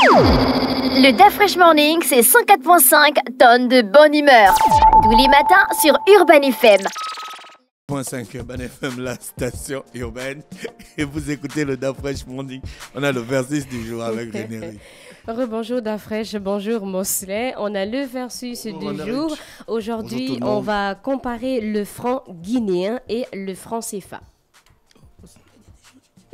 Le Da Fresh Morning, c'est 104.5 tonnes de bonne humeur. Tous les matins sur Urban FM. 5 Urban FM, la station urbaine. Et vous écoutez le Da Fresh Morning. On a le versus du jour avec René. Rebonjour Da Fresh, bonjour Mosley. On a le versus du jour. Aujourd'hui, on va comparer le franc guinéen et le franc CFA.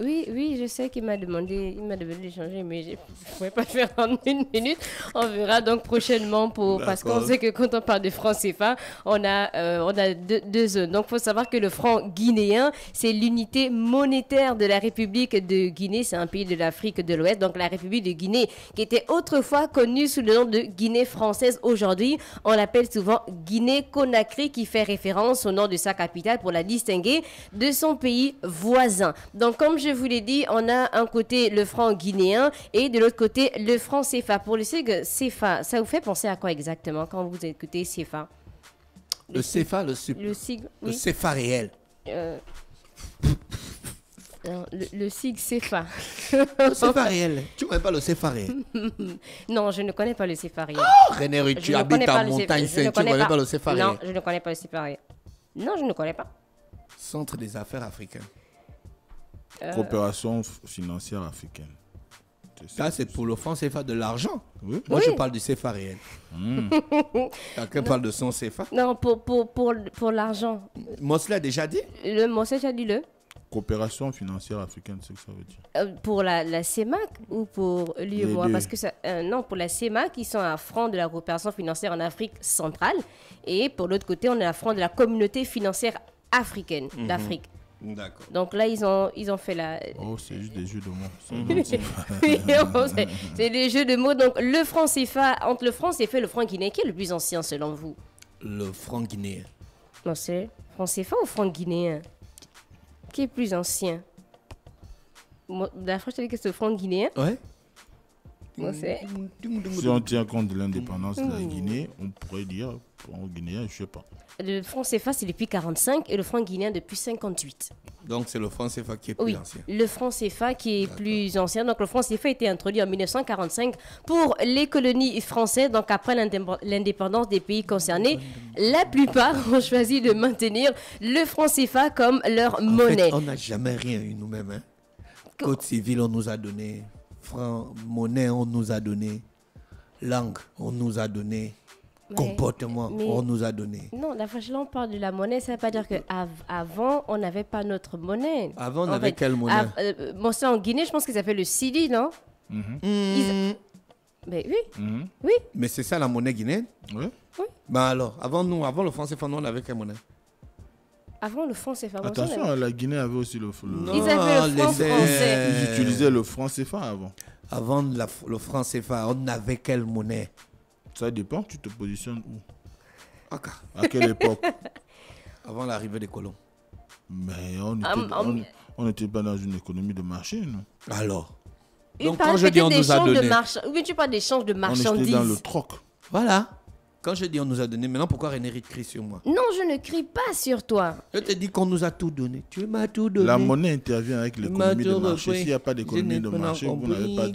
Oui, je sais qu'il m'a demandé d'échanger, mais je ne pourrais pas le faire en une minute. On verra donc prochainement parce qu'on sait que quand on parle de franc CFA, on a deux zones. Donc, il faut savoir que le franc guinéen, c'est l'unité monétaire de la République de Guinée. C'est un pays de l'Afrique de l'Ouest. Donc, la République de Guinée, qui était autrefois connue sous le nom de Guinée française. Aujourd'hui, on l'appelle souvent Guinée-Conakry, qui fait référence au nom de sa capitale pour la distinguer de son pays voisin. Donc, comme je vous l'ai dit, on a un côté le franc guinéen et de l'autre côté le franc CFA. Pour le sigle CFA, ça vous fait penser à quoi exactement quand vous écoutez CFA? Le CFA, le sigle, oui. Le CFA réel. Le sigle CFA. Le CFA réel. Tu ne connais pas le CFA réel? Non, je ne connais pas le CFA réel. Oh, René, tu habites en montagne, tu ne connais pas le CFA réel? Non, je ne connais pas le CFA réel. Non, je ne connais pas. Centre des affaires africain. Coopération financière africaine. Ça, c'est pour le franc CFA de l'argent. Oui. Moi, je parle du CFA réel. Quelqu'un parle de son CFA? Non, pour l'argent. Mosley a déjà dit? Mosley a déjà dit le? Coopération financière africaine, c'est ce que ça veut dire. Pour la CEMAC ou pour l'UEMOA? Parce que non, pour la CEMAC, ils sont à franc de la coopération financière en Afrique centrale. Et pour l'autre côté, on est à franc de la communauté financière africaine d'Afrique. D'accord. Donc là, ils ont fait la... Oh, c'est juste des jeux de mots. C'est des jeux de mots. Donc, le franc CFA, entre le franc CFA et le franc guinéen, qui est le plus ancien selon vous? Le franc guinéen. Non, c'est franc CFA ou franc guinéen? Qui est plus ancien? La fois, je te dis que c'est le franc guinéen. Ouais. Si on tient compte de l'indépendance de la Guinée, on pourrait dire, franc guinéen, je ne sais pas. Le franc CFA, c'est depuis 45 et le franc guinéen depuis 58. Donc, c'est le franc CFA qui est plus ancien. Le franc CFA qui est plus ancien. Donc, le franc CFA a été introduit en 1945 pour les colonies françaises. Donc, après l'indépendance des pays concernés, la plupart ont choisi de maintenir le franc CFA comme leur monnaie. Fait, on n'a jamais rien eu nous-mêmes. Hein? Code civil, on nous a donné. Franc, monnaie, on nous a donné. Langue, on nous a donné. Comportement, on nous a donné. Non, la fois là, on parle de la monnaie, ça ne veut pas dire qu'avant, on n'avait pas notre monnaie. Avant, on avait quelle monnaie? Bon, c'est en Guinée, je pense qu'ils s'appelle le Sidi, non? Mais oui. Oui. Mais c'est ça la monnaie guinéenne? Oui. Ben alors, avant le franc CFA, on avait quelle monnaie? Avant le franc CFA. Attention, la Guinée avait aussi le non, ils avaient le franc français. Ils utilisaient le franc CFA avant. Avant le franc CFA, on avait quelle monnaie? Ça dépend, tu te positionnes où? Okay. À quelle époque? Avant l'arrivée des colons. Mais on n'était pas dans une économie de marché, non? Alors? Donc quand je dis on nous a donné... Oui, tu parles d'échange de marchandises. On était dans le troc. Voilà. Quand je dis on nous a donné, maintenant pourquoi René crie sur moi? Non, je ne crie pas sur toi. Je te dis qu'on nous a tout donné. Tu m'as tout donné. La monnaie intervient avec l'économie de marché. S'il n'y a pas d'économie de marché, vous n'avez pas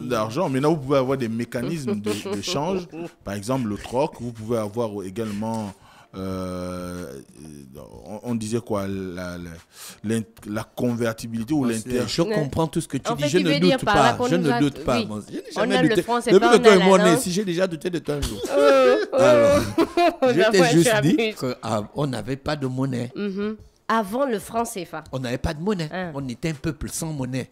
d'argent. Maintenant, vous pouvez avoir des mécanismes d'échange. Par exemple, le troc. Vous pouvez avoir également... on disait quoi, la convertibilité ou l'inter. Je comprends tout ce que tu dis. Fait, je ne doute pas. Je ne doute pas. Oui. On a le franc, c'est depuis pas que toi et moi, si j'ai déjà douté de toi un jour. Alors, je t'ai juste dit qu'on n'avait pas de monnaie. Avant le franc CFA. On n'avait pas de monnaie. On était un peuple sans monnaie.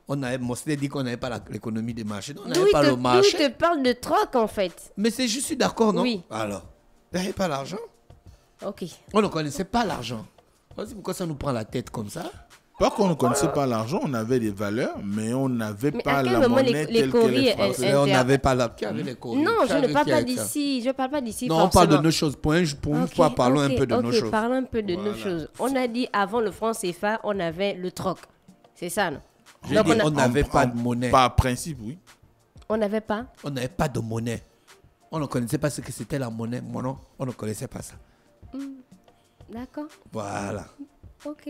Mosley dit qu'on n'avait pas l'économie des marchés. On n'avait pas le marché. Tu te parles de troc en fait. Mais je suis d'accord, non? Oui. Alors, il n'y avait pas l'argent. Ok. On ne connaissait pas l'argent. C'est pourquoi ça nous prend la tête comme ça? Pas qu'on ne connaissait pas l'argent, on avait des valeurs, mais on n'avait pas la monnaie telle qu'elle est française. On n'avait pas la... Qui avait les courriers? Non, je ne parle pas d'ici. Je ne parle pas d'ici. Non, on parle de nos choses. Pour une fois, parlons un peu de nos choses. Parlons un peu de nos choses. On a dit avant le franc CFA, on avait le troc. C'est ça, non? Donc on n'avait pas de monnaie. Par principe, oui. On n'avait pas? On n'avait pas de monnaie. On ne connaissait pas ce que c'était la monnaie. Moi non, on ne connaissait pas ça. D'accord. Voilà. Ok.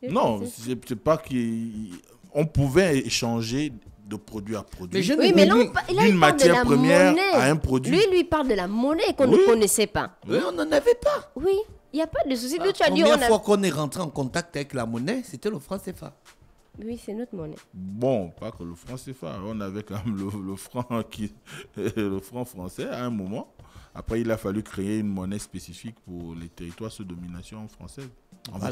Non, c'est pas qu'on pouvait échanger de produit à produit. Mais là, d'une matière première à un produit. Lui parle de la monnaie qu'on ne connaissait pas. Oui, on n'en avait pas. Oui, il n'y a pas de souci. La première fois qu'on est rentré en contact avec la monnaie, c'était le franc CFA. Oui, c'est notre monnaie. Bon, pas que le franc CFA. On avait quand même le franc français à un moment. Après, il a fallu créer une monnaie spécifique pour les territoires sous domination française.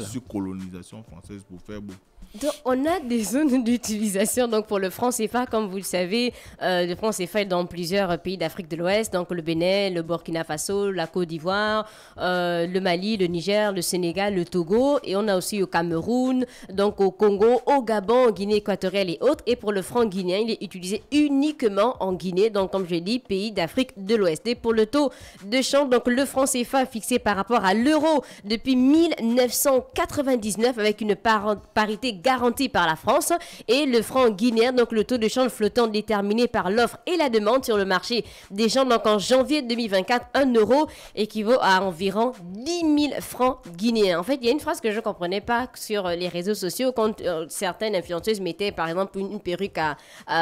Sous colonisation française pour faire beau. Donc, on a des zones d'utilisation donc pour le franc CFA, comme vous le savez. Le franc CFA est dans plusieurs pays d'Afrique de l'Ouest, donc le Bénin, le Burkina Faso, la Côte d'Ivoire, le Mali, le Niger, le Sénégal, le Togo. Et on a aussi au Cameroun, donc au Congo, au Gabon, en Guinée équatoriale et autres. Et pour le franc guinéen, il est utilisé uniquement en Guinée, donc comme je l'ai dit, pays d'Afrique de l'Ouest. Et pour le taux de change, donc le franc CFA fixé par rapport à l'euro depuis 1999 avec une parité garantie par la France, et le franc guinéen, donc le taux de change flottant déterminé par l'offre et la demande sur le marché des gens. Donc en janvier 2024, 1 euro équivaut à environ 10 000 francs guinéens. En fait, il y a une phrase que je ne comprenais pas sur les réseaux sociaux quand certaines influenceuses mettaient par exemple une perruque à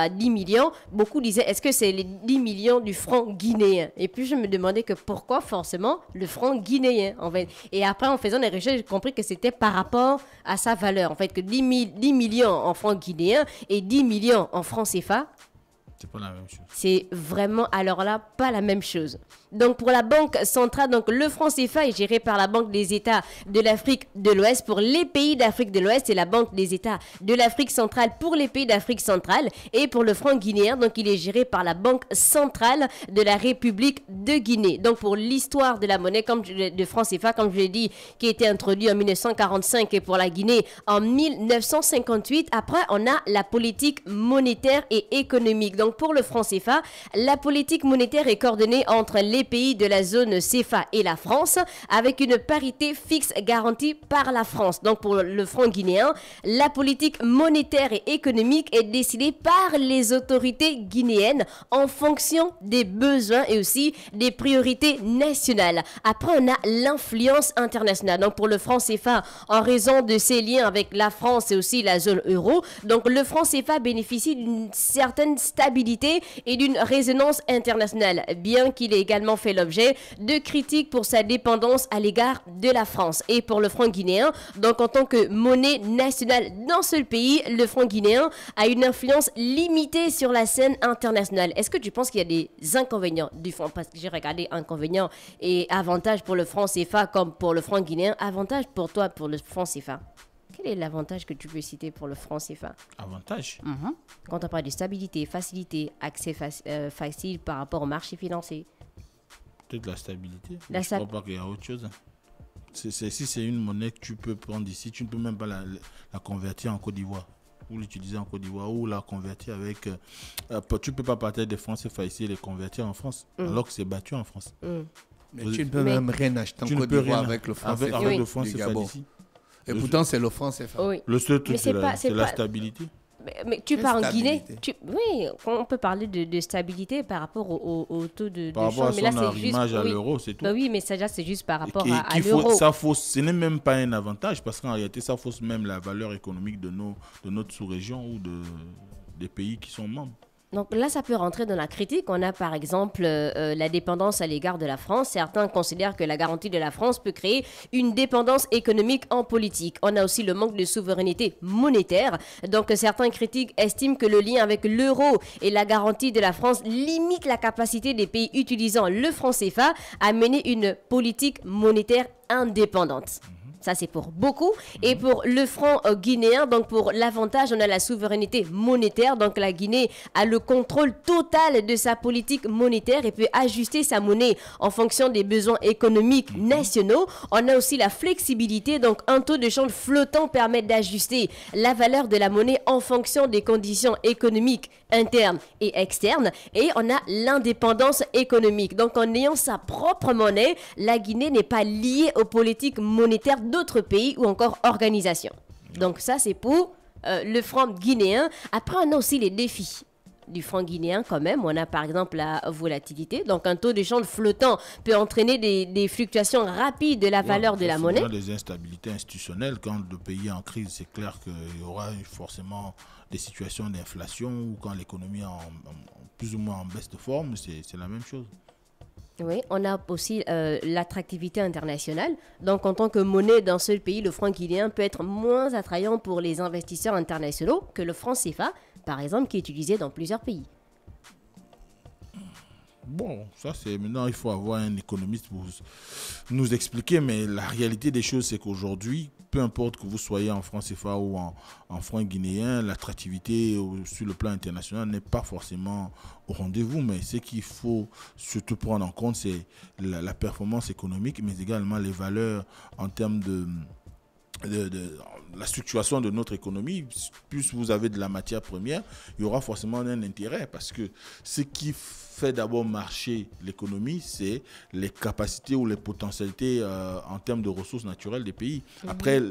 10 millions. Beaucoup disaient, est-ce que c'est les 10 millions du franc guinéen? Et puis je me demandais que pourquoi forcément le franc guinéen, en fait. Et après, en faisant des recherches, j'ai compris que c'était par rapport à sa valeur. En fait, que 10 millions en francs guinéens et 10 millions en francs CFA, c'est pas la même chose. C'est vraiment, alors là, pas la même chose. Donc, pour la Banque centrale, donc le franc CFA est géré par la Banque des États de l'Afrique de l'Ouest. Pour les pays d'Afrique de l'Ouest, c'est la Banque des États de l'Afrique centrale pour les pays d'Afrique centrale. Et pour le franc guinéen, donc il est géré par la Banque centrale de la République de Guinée. Donc, pour l'histoire de la monnaie de franc CFA, comme je l'ai dit, qui a été introduit en 1945 et pour la Guinée en 1958. Après, on a la politique monétaire et économique. Donc, pour le franc CFA, la politique monétaire est coordonnée entre les pays de la zone CFA et la France, avec une parité fixe garantie par la France. Donc, pour le franc guinéen, la politique monétaire et économique est décidée par les autorités guinéennes en fonction des besoins et aussi des priorités nationales. Après, on a l'influence internationale. Donc, pour le franc CFA, en raison de ses liens avec la France et aussi la zone euro, donc le franc CFA bénéficie d'une certaine stabilité et d'une résonance internationale, bien qu'il ait également fait l'objet de critiques pour sa dépendance à l'égard de la France. Et pour le franc guinéen, donc en tant que monnaie nationale dans ce pays, le franc guinéen a une influence limitée sur la scène internationale. Est-ce que tu penses qu'il y a des inconvénients du franc? Parce que j'ai regardé inconvénients et avantages pour le franc CFA comme pour le franc guinéen. Avantage pour toi pour le franc CFA? Quel est l'avantage que tu peux citer pour le franc CFA? Avantage Quand on parle de stabilité, facilité, accès facile par rapport au marché financier. Peut-être la stabilité. Je ne crois pas qu'il y a autre chose. Si c'est une monnaie que tu peux prendre ici, tu ne peux même pas la convertir en Côte d'Ivoire. Ou l'utiliser en Côte d'Ivoire, ou la convertir avec... tu ne peux pas partir des francs CFA ici et les convertir en France, alors que c'est battu en France. Mais tu ne peux même rien acheter en Côte d'Ivoire avec le franc CFA. Avec le franc CFA d'ici. Et pourtant, c'est le franc CFA. Oui. Le seul truc, c'est la stabilité. Mais tu pars en Guinée, oui, on peut parler de stabilité par rapport au taux de par rapport change. à son arrimage à l'euro, c'est tout. Bah oui, mais ça, c'est juste par rapport à l'euro. Ce n'est même pas un avantage parce qu'en réalité, ça fausse même la valeur économique de notre sous-région ou des pays qui sont membres. Donc là, ça peut rentrer dans la critique. On a par exemple la dépendance à l'égard de la France. Certains considèrent que la garantie de la France peut créer une dépendance économique en politique. On a aussi le manque de souveraineté monétaire. Donc certains critiques estiment que le lien avec l'euro et la garantie de la France limite la capacité des pays utilisant le franc CFA à mener une politique monétaire indépendante. Ça, c'est pour beaucoup. Et pour le franc guinéen, donc pour l'avantage, on a la souveraineté monétaire. Donc la Guinée a le contrôle total de sa politique monétaire et peut ajuster sa monnaie en fonction des besoins économiques nationaux. On a aussi la flexibilité. Donc un taux de change flottant permet d'ajuster la valeur de la monnaie en fonction des conditions économiques internes et externes. Et on a l'indépendance économique. Donc en ayant sa propre monnaie, la Guinée n'est pas liée aux politiques monétaires d'autres pays ou encore organisations. Donc ça, c'est pour le franc guinéen. Après, on a aussi les défis. du franc guinéen quand même. On a par exemple la volatilité. Donc un taux de change flottant peut entraîner des fluctuations rapides de la valeur de la monnaie. Des instabilités institutionnelles. Quand le pays est en crise, c'est clair qu'il y aura forcément des situations d'inflation ou quand l'économie est plus ou moins en baisse de forme, c'est la même chose. Oui, on a aussi l'attractivité internationale. Donc, en tant que monnaie d'un seul pays, le franc guinéen peut être moins attrayant pour les investisseurs internationaux que le franc CFA, par exemple, qui est utilisé dans plusieurs pays. Bon, ça c'est maintenant, il faut avoir un économiste pour nous expliquer, mais la réalité des choses, c'est qu'aujourd'hui, peu importe que vous soyez en franc CFA ou en franc guinéen, l'attractivité sur le plan international n'est pas forcément au rendez-vous, mais ce qu'il faut surtout prendre en compte, c'est la performance économique, mais également les valeurs en termes de la structuration de notre économie. Plus vous avez de la matière première, il y aura forcément un intérêt, parce que ce qui fait d'abord marcher l'économie, c'est les capacités ou les potentialités en termes de ressources naturelles des pays. Après,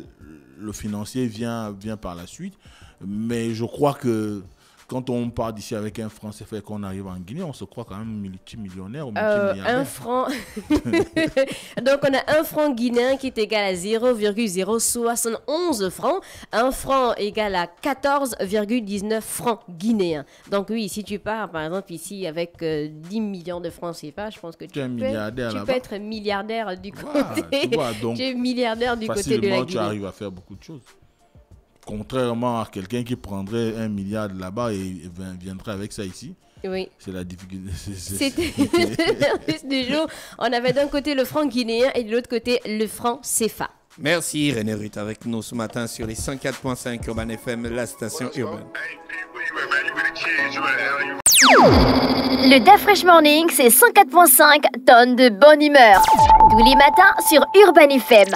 le financier vient par la suite, mais je crois que quand on part d'ici avec un franc CFA et qu'on arrive en Guinée, on se croit quand même multimillionnaire ou multimilliardaire. Un franc. Donc, on a un franc guinéen qui est égal à 0,071 francs. Un franc égal à 14,19 francs guinéens. Donc, oui, si tu pars, par exemple, ici avec 10 millions de francs CFA, je pense que tu peux être milliardaire du côté. Tu vois, donc, tu es milliardaire du côté de la Guinée. Tu arrives à faire beaucoup de choses. Contrairement à quelqu'un qui prendrait 1 milliard de là-bas et viendrait avec ça ici. Oui. C'est la difficulté. C'était l'indice du jour. On avait d'un côté le franc guinéen et de l'autre côté le franc CFA. Merci René Ruth avec nous ce matin sur les 104.5 Urban FM, la station urbaine. Le DAF Fresh Morning, c'est 104.5 tonnes de bonne humeur. Tous les matins sur Urban FM.